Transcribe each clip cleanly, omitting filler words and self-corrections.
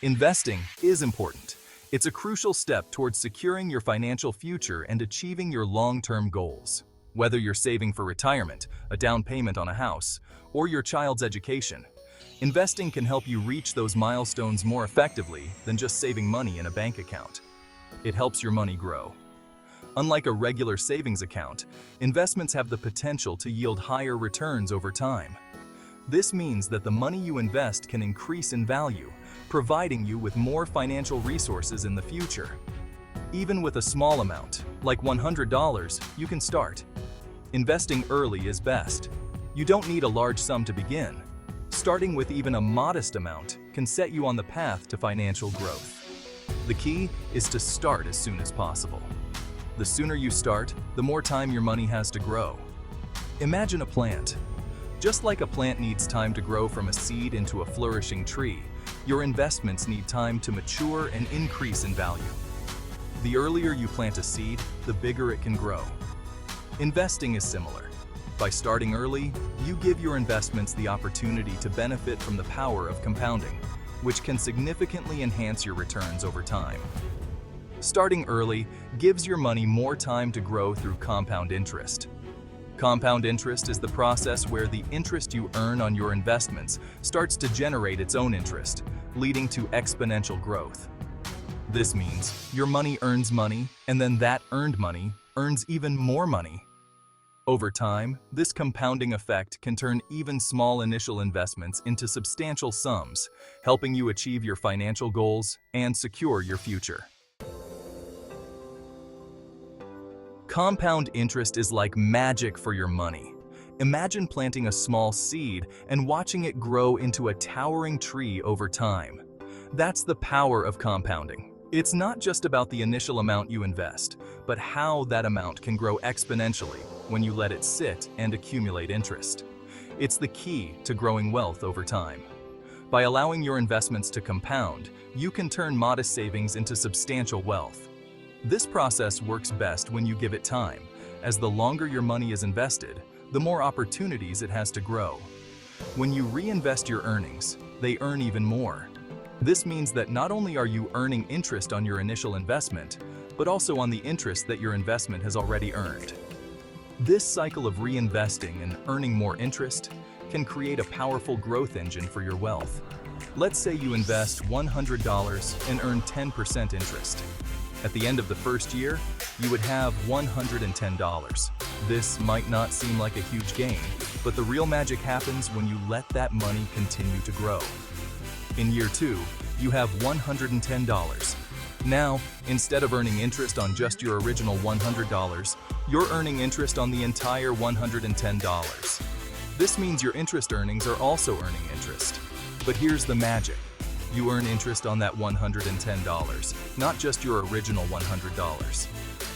Investing is important. It's a crucial step towards securing your financial future and achieving your long-term goals. Whether you're saving for retirement, a down payment on a house, or your child's education, investing can help you reach those milestones more effectively than just saving money in a bank account. It helps your money grow. Unlike a regular savings account, investments have the potential to yield higher returns over time. This means that the money you invest can increase in value, providing you with more financial resources in the future. Even with a small amount, like $100, you can start. Investing early is best. You don't need a large sum to begin. Starting with even a modest amount can set you on the path to financial growth. The key is to start as soon as possible. The sooner you start, the more time your money has to grow. Imagine a plant. Just like a plant needs time to grow from a seed into a flourishing tree, your investments need time to mature and increase in value. The earlier you plant a seed, the bigger it can grow. Investing is similar. By starting early, you give your investments the opportunity to benefit from the power of compounding, which can significantly enhance your returns over time. Starting early gives your money more time to grow through compound interest. Compound interest is the process where the interest you earn on your investments starts to generate its own interest, leading to exponential growth. This means your money earns money, and then that earned money earns even more money. Over time, this compounding effect can turn even small initial investments into substantial sums, helping you achieve your financial goals and secure your future. Compound interest is like magic for your money. Imagine planting a small seed and watching it grow into a towering tree over time. That's the power of compounding. It's not just about the initial amount you invest, but how that amount can grow exponentially when you let it sit and accumulate interest. It's the key to growing wealth over time. By allowing your investments to compound, you can turn modest savings into substantial wealth. This process works best when you give it time, as the longer your money is invested, the more opportunities it has to grow. When you reinvest your earnings, they earn even more. This means that not only are you earning interest on your initial investment, but also on the interest that your investment has already earned. This cycle of reinvesting and earning more interest can create a powerful growth engine for your wealth. Let's say you invest $100 and earn 10% interest. At the end of the first year, you would have $110. This might not seem like a huge gain, but the real magic happens when you let that money continue to grow. In year 2, you have $110. Now, instead of earning interest on just your original $100, you're earning interest on the entire $110. This means your interest earnings are also earning interest. But here's the magic. You earn interest on that $110, not just your original $100.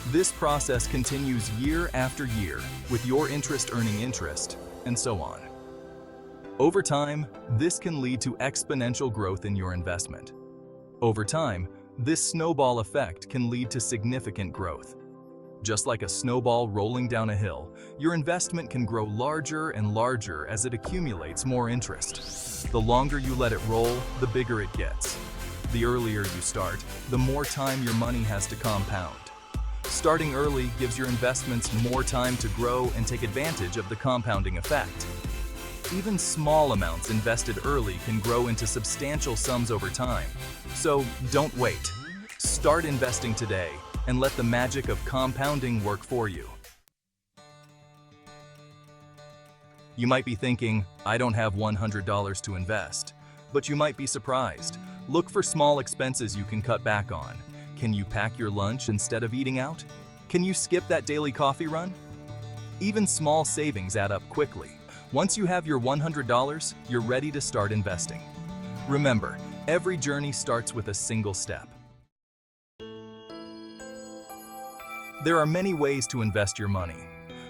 This process continues year after year, with your interest earning interest, and so on. Over time, this can lead to exponential growth in your investment. Over time, this snowball effect can lead to significant growth. Just like a snowball rolling down a hill, your investment can grow larger and larger as it accumulates more interest. The longer you let it roll, the bigger it gets. The earlier you start, the more time your money has to compound. Starting early gives your investments more time to grow and take advantage of the compounding effect. Even small amounts invested early can grow into substantial sums over time. So don't wait. Start investing today and let the magic of compounding work for you. You might be thinking, I don't have $100 to invest. But you might be surprised. Look for small expenses you can cut back on. Can you pack your lunch instead of eating out? Can you skip that daily coffee run? Even small savings add up quickly. Once you have your $100, you're ready to start investing. Remember, every journey starts with a single step. There are many ways to invest your money.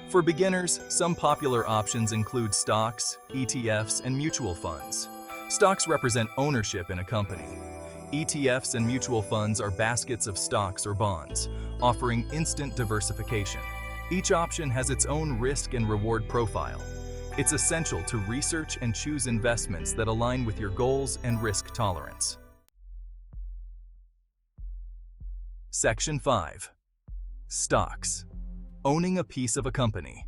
For beginners, some popular options include stocks, ETFs, and mutual funds. Stocks represent ownership in a company. ETFs and mutual funds are baskets of stocks or bonds, offering instant diversification. Each option has its own risk and reward profile. It's essential to research and choose investments that align with your goals and risk tolerance. Section 5. Stocks. Owning a piece of a company.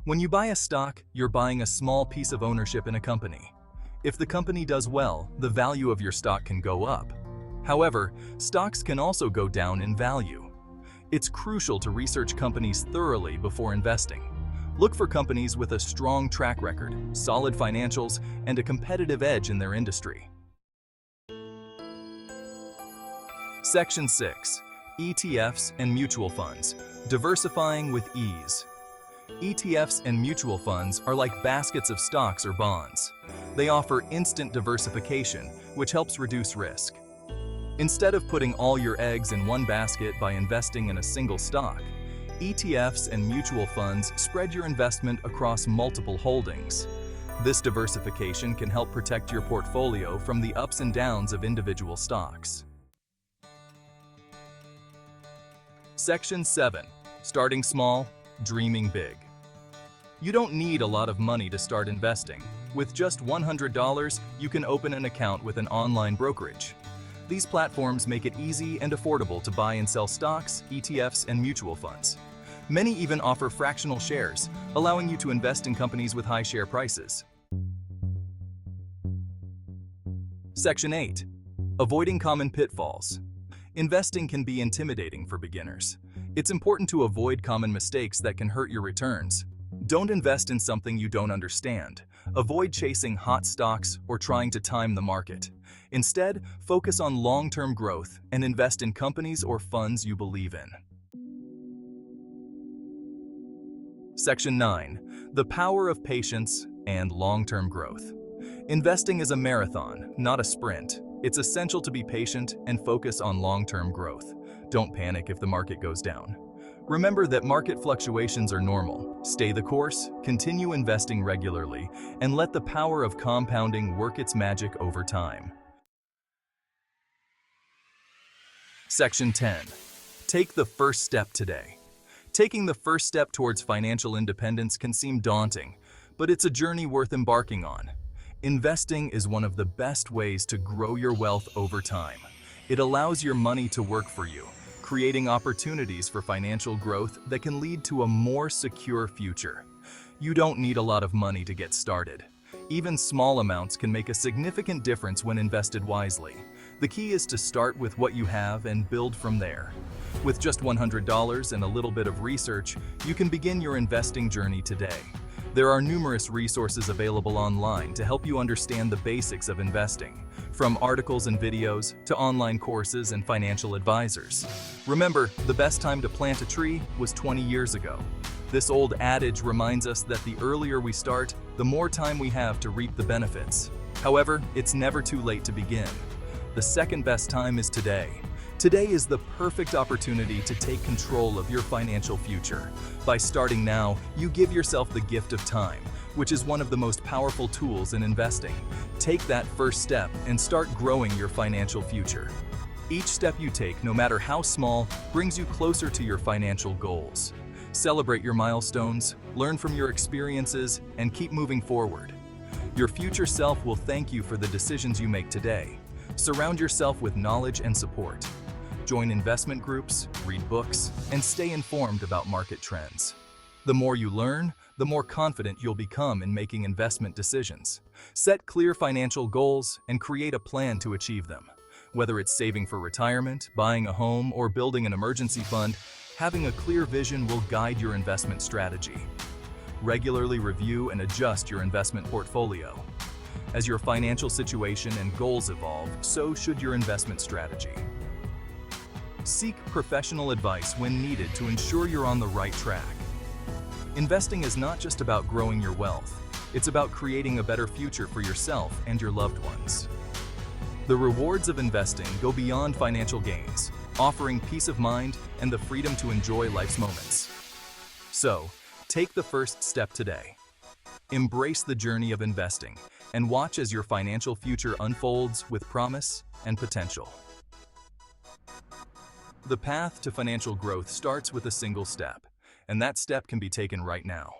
When you buy a stock, you're buying a small piece of ownership in a company. If the company does well, the value of your stock can go up. However, stocks can also go down in value. It's crucial to research companies thoroughly before investing. Look for companies with a strong track record, solid financials, and a competitive edge in their industry. Section 6. ETFs and mutual funds. Diversifying with ease. ETFs and mutual funds are like baskets of stocks or bonds. They offer instant diversification, which helps reduce risk. Instead of putting all your eggs in one basket by investing in a single stock, ETFs and mutual funds spread your investment across multiple holdings. This diversification can help protect your portfolio from the ups and downs of individual stocks. Section 7. Starting small, dreaming big. You don't need a lot of money to start investing. With just $100, you can open an account with an online brokerage. These platforms make it easy and affordable to buy and sell stocks, ETFs, and mutual funds. Many even offer fractional shares, allowing you to invest in companies with high share prices. Section 8. Avoiding common pitfalls. Investing can be intimidating for beginners. It's important to avoid common mistakes that can hurt your returns. Don't invest in something you don't understand. Avoid chasing hot stocks or trying to time the market. Instead, focus on long-term growth and invest in companies or funds you believe in. Section 9. The power of patience and long-term growth. Investing is a marathon, not a sprint. It's essential to be patient and focus on long-term growth. Don't panic if the market goes down. Remember that market fluctuations are normal. Stay the course, continue investing regularly, and let the power of compounding work its magic over time. Section 10. Take the first step today. Taking the first step towards financial independence can seem daunting, but it's a journey worth embarking on. Investing is one of the best ways to grow your wealth over time. It allows your money to work for you, creating opportunities for financial growth that can lead to a more secure future. You don't need a lot of money to get started. Even small amounts can make a significant difference when invested wisely. The key is to start with what you have and build from there. With just $100 and a little bit of research, you can begin your investing journey today. There are numerous resources available online to help you understand the basics of investing, from articles and videos to online courses and financial advisors. Remember, the best time to plant a tree was 20 years ago. This old adage reminds us that the earlier we start, the more time we have to reap the benefits. However, it's never too late to begin. The second best time is today. Today is the perfect opportunity to take control of your financial future. By starting now, you give yourself the gift of time, which is one of the most powerful tools in investing. Take that first step and start growing your financial future. Each step you take, no matter how small, brings you closer to your financial goals. Celebrate your milestones, learn from your experiences, and keep moving forward. Your future self will thank you for the decisions you make today. Surround yourself with knowledge and support. Join investment groups, read books, and stay informed about market trends. The more you learn, the more confident you'll become in making investment decisions. Set clear financial goals and create a plan to achieve them. Whether it's saving for retirement, buying a home, or building an emergency fund, having a clear vision will guide your investment strategy. Regularly review and adjust your investment portfolio. As your financial situation and goals evolve, so should your investment strategy. Seek professional advice when needed to ensure you're on the right track. Investing is not just about growing your wealth. It's about creating a better future for yourself and your loved ones. The rewards of investing go beyond financial gains, offering peace of mind and the freedom to enjoy life's moments. So, take the first step today. Embrace the journey of investing and watch as your financial future unfolds with promise and potential. The path to financial growth starts with a single step, and that step can be taken right now.